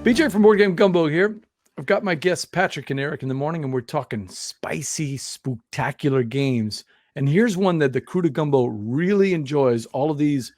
BJ from Board Game Gumbo here. I've got my guests Patrick and Eric in the morning, and we're talking spicy, spooktacular games. And here's one that the crew to Gumbo really enjoys. All of these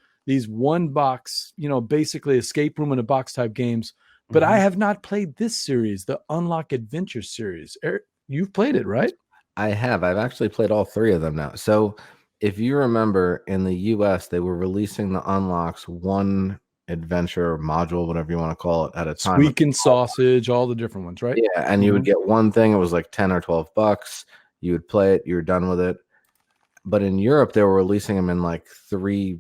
one box, basically escape room in a box type games. But I have not played this series, the Unlock Adventure series. Eric, you've played it, right? I have. I've actually played all three of them now. So if you remember, in the US, they were releasing the unlocks one adventure module, whatever you want to call it, at a time. Squeak and Sausage, all the different ones, right? Yeah, and you would get one thing. It was like 10 or 12 bucks. You would play it. You were done with it. But in Europe, they were releasing them in like three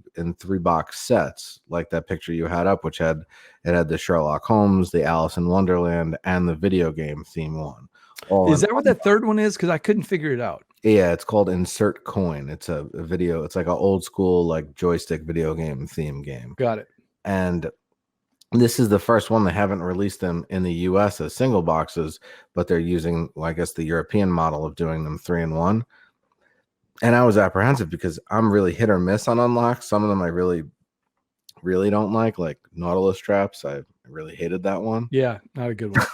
box sets, like that picture you had up, which had the Sherlock Holmes, the Alice in Wonderland, and the video game theme one. Is that what that third one is? Because I couldn't figure it out. Yeah, it's called Insert Coin. It's a video. It's like an old school like joystick video game theme game. Got it. And this is the first one. They haven't released them in the US as single boxes, but they're using, well, I guess, the European model of doing them 3-in-1. And I was apprehensive because I'm really hit or miss on unlocks. Some of them I really, really don't like Nautilus Traps. I really hated that one. Yeah, not a good one.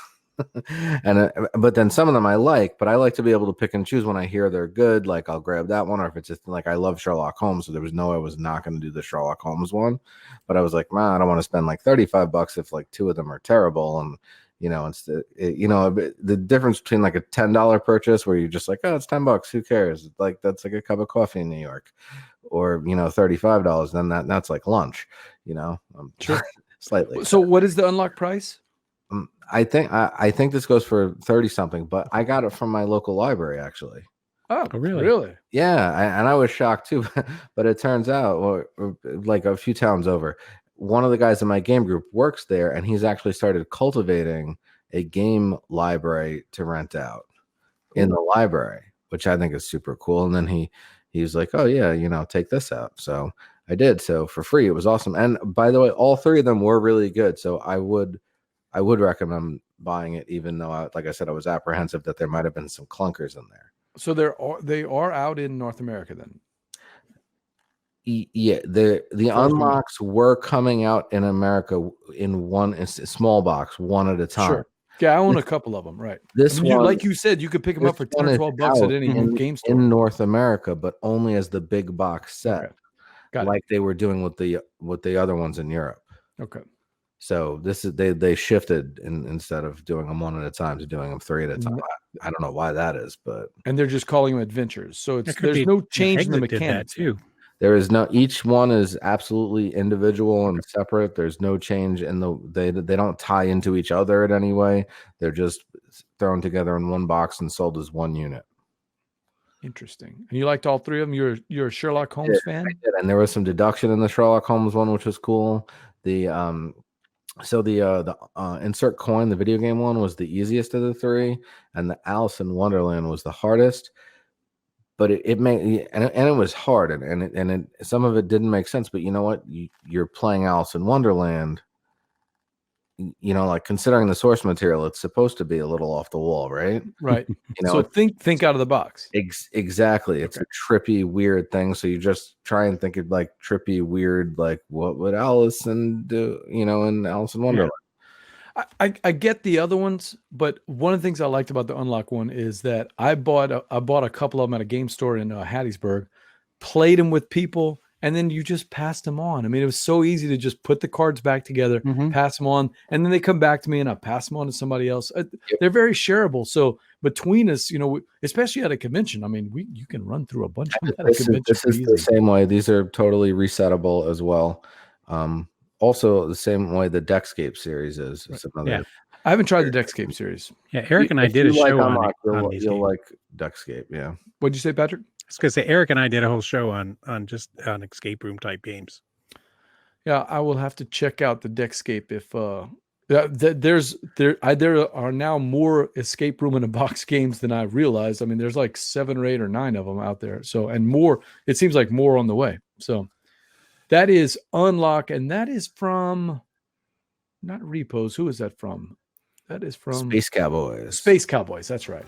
And but then some of them I like, but I like to be able to pick and choose when I hear they're good. Like I'll grab that one, or if it's just like I love Sherlock Holmes, so there was no way I was not going to do the Sherlock Holmes one. But I was like, man, I don't want to spend like $35 if like two of them are terrible. And the difference between like a $10 purchase where you're just like, oh, it's $10, who cares? Like that's like a cup of coffee in New York, or $35. Then that's like lunch. Sure. Slightly. So what is the unlock price? I think this goes for 30 something, but I got it from my local library actually. Oh, really? Yeah, and I was shocked too, but it turns out, or like a few towns over, one of the guys in my game group works there, and he's actually started cultivating a game library to rent out in the library, which I think is super cool. And then he was like, oh yeah, take this out. So I did. So for free, it was awesome. And by the way, all three of them were really good. So I would recommend buying it, even though, like I said, I was apprehensive that there might have been some clunkers in there. So they are out in North America then? Yeah, the unlocks were coming out in America in small box, one at a time. Sure. Yeah, I own a couple of them, right? One, like you said, you could pick them up for 10 or 12 bucks at any game store in North America, but only as the big box set, like they were doing with the other ones in Europe. Okay. So this is they shifted instead of doing them one at a time to doing them three at a time. I don't know why that is, and they're just calling them adventures. So there's no change in the mechanics too. There is no. Each one is absolutely individual and separate. There's no change in they don't tie into each other in any way. They're just thrown together in one box and sold as one unit. Interesting. And you liked all three of them? You're a Sherlock Holmes fan? I did. And there was some deduction in the Sherlock Holmes one, which was cool. The Insert Coin, the video game one, was the easiest of the three, and the Alice in Wonderland was the hardest. But it made and it was hard, and some of it didn't make sense. But you know what? You're playing Alice in Wonderland. Like considering the source material, it's supposed to be a little off the wall, right? Right. So think out of the box. Exactly. It's a trippy, weird thing. So you just try and think of like trippy, weird, like what would Allison do? In Alice in Wonderland. I get the other ones, but one of the things I liked about the Unlock one is that I bought a couple of them at a game store in Hattiesburg, played them with people, and then you just passed them on. I mean, it was so easy to just put the cards back together, pass them on, and then they come back to me and I pass them on to somebody else. They're very shareable. So between us, especially at a convention, I mean, you can run through a bunch of them at a convention. This is the same way. These are totally resettable as well. Also, the same way the Deckscape series is. Yeah, I haven't tried the Deckscape series. Yeah, Eric and I did a show on you'll like Deckscape. Yeah. What'd you say, Patrick? I was going to say Eric and I did a whole show on escape room type games. Yeah, I will have to check out the Deckscape if there are now more escape room in a box games than I realized. I mean, there's like 7 or 8 or 9 of them out there. So, and more, it seems like more on the way. So that is Unlock, and that is from not Repos. Who is that from? That is from Space Cowboys. Space Cowboys. That's right.